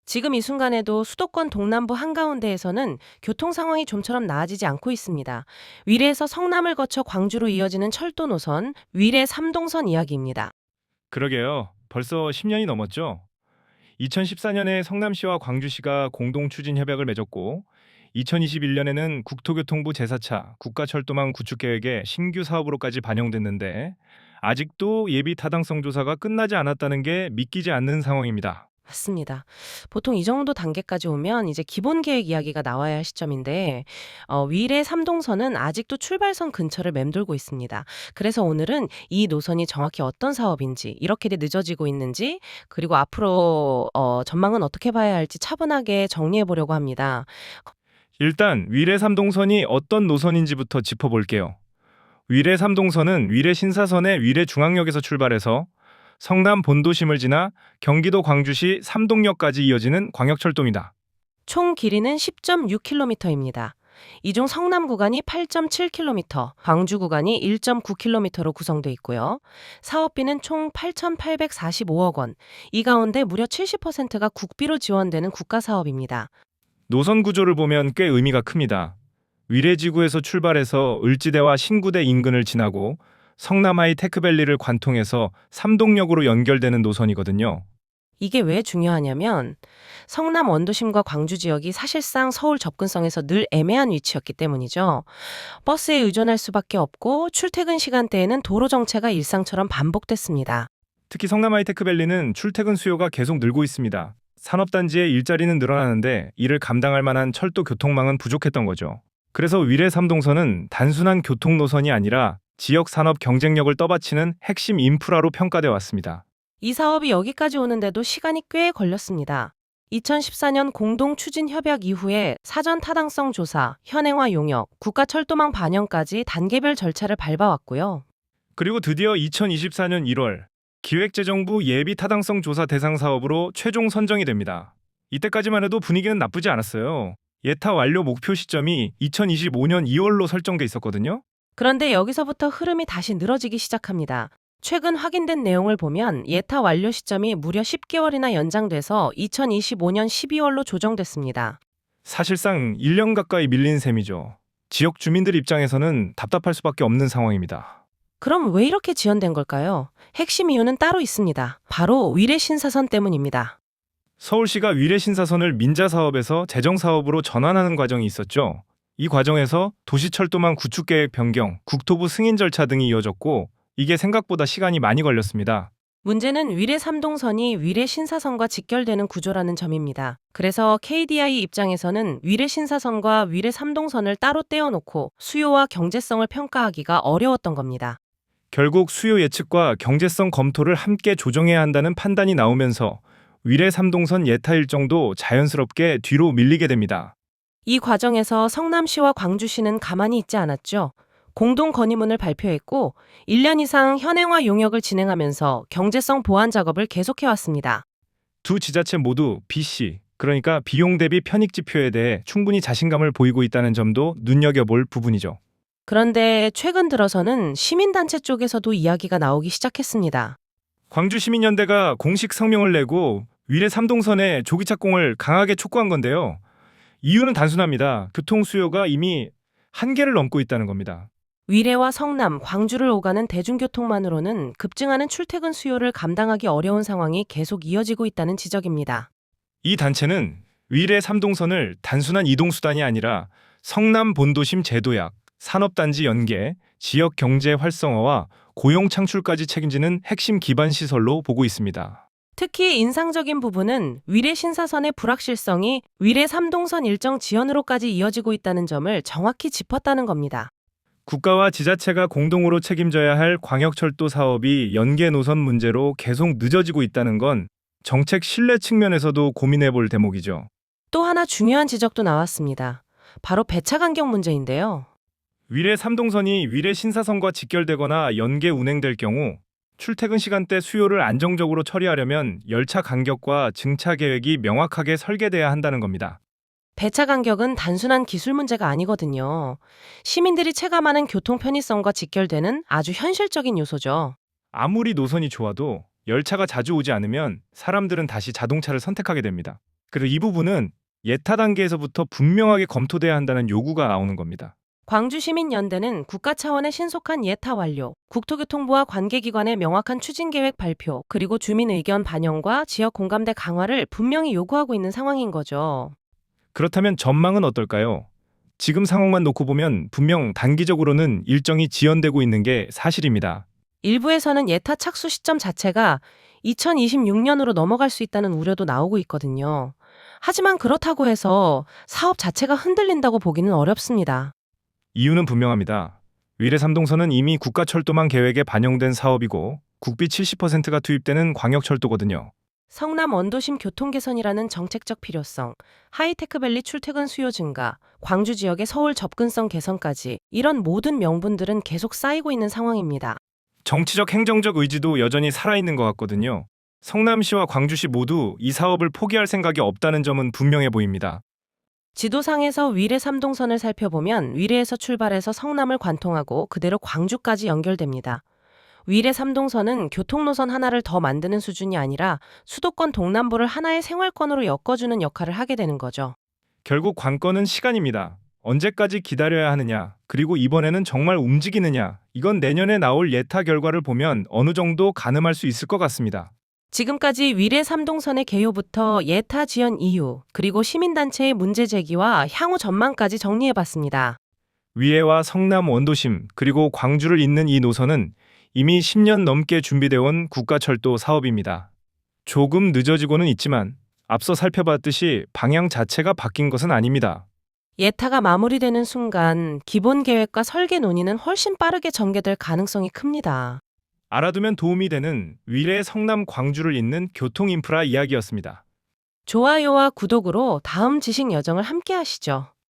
지금 이 순간에도 수도권 동남부 한가운데에서는 교통 상황이 좀처럼 나아지지 않고 있습니다. 위례에서 성남을 거쳐 광주로 이어지는 철도 노선, 위례 3동선 이야기입니다. 그러게요. 벌써 10년이 넘었죠. 2014년에 성남시와 광주시가 공동 추진 협약을 맺었고 2021년에는 국토교통부 제4차 국가철도망 구축 계획에 신규 사업으로까지 반영됐는데 아직도 예비 타당성 조사가 끝나지 않았다는 게 믿기지 않는 상황입니다. 맞습니다. 보통 이 정도 단계까지 오면 이제 기본 계획 이야기가 나와야 할 시점인데, 위례 3동선은 아직도 출발선 근처를 맴돌고 있습니다. 그래서 오늘은 이 노선이 정확히 어떤 사업인지, 이렇게 늦어지고 있는지, 그리고 앞으로 전망은 어떻게 봐야 할지 차분하게 정리해 보려고 합니다. 일단 위례 3동선이 어떤 노선인지부터 짚어볼게요. 위례 3동선은 위례 신사선의 위례 중앙역에서 출발해서 성남 본도심을 지나 경기도 광주시 삼동역까지 이어지는 광역철도입니다. 총 길이는 10.6km입니다. 이 중 성남 구간이 8.7km, 광주 구간이 1.9km로 구성돼 있고요. 사업비는 총 8,845억 원. 이 가운데 무려 70%가 국비로 지원되는 국가 사업입니다. 노선 구조를 보면 꽤 의미가 큽니다. 위례지구에서 출발해서 을지대와 신구대 인근을 지나고 성남하이 테크밸리를 관통해서 삼동역으로 연결되는 노선이거든요. 이게 왜 중요하냐면 성남 원도심과 광주 지역이 사실상 서울 접근성에서 늘 애매한 위치였기 때문이죠. 버스에 의존할 수밖에 없고 출퇴근 시간대에는 도로 정체가 일상처럼 반복됐습니다. 특히 성남하이 테크밸리는 출퇴근 수요가 계속 늘고 있습니다. 산업단지의 일자리는 늘어나는데 이를 감당할 만한 철도 교통망은 부족했던 거죠. 그래서 위례 3동선은 단순한 교통 노선이 아니라 지역 산업 경쟁력을 떠받치는 핵심 인프라로 평가돼 왔습니다. 이 사업이 여기까지 오는데도 시간이 꽤 걸렸습니다. 2014년 공동 추진 협약 이후에 사전 타당성 조사, 현행화 용역, 국가철도망 반영까지 단계별 절차를 밟아왔고요. 그리고 드디어 2024년 1월 기획재정부 예비 타당성 조사 대상 사업으로 최종 선정이 됩니다. 이때까지만 해도 분위기는 나쁘지 않았어요. 예타 완료 목표 시점이 2025년 2월로 설정돼 있었거든요. 그런데 여기서부터 흐름이 다시 늘어지기 시작합니다. 최근 확인된 내용을 보면 예타 완료 시점이 무려 10개월이나 연장돼서 2025년 12월로 조정됐습니다. 사실상 1년 가까이 밀린 셈이죠. 지역 주민들 입장에서는 답답할 수밖에 없는 상황입니다. 그럼 왜 이렇게 지연된 걸까요? 핵심 이유는 따로 있습니다. 바로 위례 신사선 때문입니다. 서울시가 위례 신사선을 민자 사업에서 재정 사업으로 전환하는 과정이 있었죠. 이 과정에서 도시철도망 구축 계획 변경, 국토부 승인 절차 등이 이어졌고 이게 생각보다 시간이 많이 걸렸습니다. 문제는 위례 3동선이 위례 신사선과 직결되는 구조라는 점입니다. 그래서 KDI 입장에서는 위례 신사선과 위례 3동선을 따로 떼어놓고 수요와 경제성을 평가하기가 어려웠던 겁니다. 결국 수요 예측과 경제성 검토를 함께 조정해야 한다는 판단이 나오면서 위례 3동선 예타 일정도 자연스럽게 뒤로 밀리게 됩니다. 이 과정에서 성남시와 광주시는 가만히 있지 않았죠. 공동 건의문을 발표했고 1년 이상 현행화 용역을 진행하면서 경제성 보완 작업을 계속해왔습니다. 두 지자체 모두 BC, 그러니까 비용 대비 편익 지표에 대해 충분히 자신감을 보이고 있다는 점도 눈여겨볼 부분이죠. 그런데 최근 들어서는 시민단체 쪽에서도 이야기가 나오기 시작했습니다. 광주시민연대가 공식 성명을 내고 위례 3동선의 조기 착공을 강하게 촉구한 건데요. 이유는 단순합니다. 교통 수요가 이미 한계를 넘고 있다는 겁니다. 위례와 성남, 광주를 오가는 대중교통만으로는 급증하는 출퇴근 수요를 감당하기 어려운 상황이 계속 이어지고 있다는 지적입니다. 이 단체는 위례 3동선을 단순한 이동수단이 아니라 성남 본도심 재도약, 산업단지 연계, 지역 경제 활성화와 고용 창출까지 책임지는 핵심 기반 시설로 보고 있습니다. 특히 인상적인 부분은 위례 신사선의 불확실성이 위례 3동선 일정 지연으로까지 이어지고 있다는 점을 정확히 짚었다는 겁니다. 국가와 지자체가 공동으로 책임져야 할 광역철도 사업이 연계 노선 문제로 계속 늦어지고 있다는 건 정책 신뢰 측면에서도 고민해 볼 대목이죠. 또 하나 중요한 지적도 나왔습니다. 바로 배차 간격 문제인데요. 위례 3동선이 위례 신사선과 직결되거나 연계 운행될 경우 출퇴근 시간대 수요를 안정적으로 처리하려면 열차 간격과 증차 계획이 명확하게 설계돼야 한다는 겁니다. 배차 간격은 단순한 기술 문제가 아니거든요. 시민들이 체감하는 교통 편의성과 직결되는 아주 현실적인 요소죠. 아무리 노선이 좋아도 열차가 자주 오지 않으면 사람들은 다시 자동차를 선택하게 됩니다. 그리고 이 부분은 예타 단계에서부터 분명하게 검토돼야 한다는 요구가 나오는 겁니다. 광주시민연대는 국가 차원의 신속한 예타 완료, 국토교통부와 관계기관의 명확한 추진계획 발표, 그리고 주민 의견 반영과 지역 공감대 강화를 분명히 요구하고 있는 상황인 거죠. 그렇다면 전망은 어떨까요? 지금 상황만 놓고 보면 분명 단기적으로는 일정이 지연되고 있는 게 사실입니다. 일부에서는 예타 착수 시점 자체가 2026년으로 넘어갈 수 있다는 우려도 나오고 있거든요. 하지만 그렇다고 해서 사업 자체가 흔들린다고 보기는 어렵습니다. 이유는 분명합니다. 위례 3동선은 이미 국가철도망 계획에 반영된 사업이고 국비 70%가 투입되는 광역철도거든요. 성남 원도심 교통 개선이라는 정책적 필요성, 하이테크밸리 출퇴근 수요 증가, 광주 지역의 서울 접근성 개선까지 이런 모든 명분들은 계속 쌓이고 있는 상황입니다. 정치적 행정적 의지도 여전히 살아있는 것 같거든요. 성남시와 광주시 모두 이 사업을 포기할 생각이 없다는 점은 분명해 보입니다. 지도상에서 위례 3동선을 살펴보면 위례에서 출발해서 성남을 관통하고 그대로 광주까지 연결됩니다. 위례 3동선은 교통노선 하나를 더 만드는 수준이 아니라 수도권 동남부를 하나의 생활권으로 엮어주는 역할을 하게 되는 거죠. 결국 관건은 시간입니다. 언제까지 기다려야 하느냐, 그리고 이번에는 정말 움직이느냐, 이건 내년에 나올 예타 결과를 보면 어느 정도 가늠할 수 있을 것 같습니다. 지금까지 위례 3동선의 개요부터 예타 지연 이유, 그리고 시민단체의 문제 제기와 향후 전망까지 정리해봤습니다. 위례와 성남 원도심, 그리고 광주를 잇는 이 노선은 이미 10년 넘게 준비되어 온 국가철도 사업입니다. 조금 늦어지고는 있지만 앞서 살펴봤듯이 방향 자체가 바뀐 것은 아닙니다. 예타가 마무리되는 순간 기본 계획과 설계 논의는 훨씬 빠르게 전개될 가능성이 큽니다. 알아두면 도움이 되는 위례 성남 광주를 잇는 교통 인프라 이야기였습니다. 좋아요와 구독으로 다음 지식 여정을 함께 하시죠.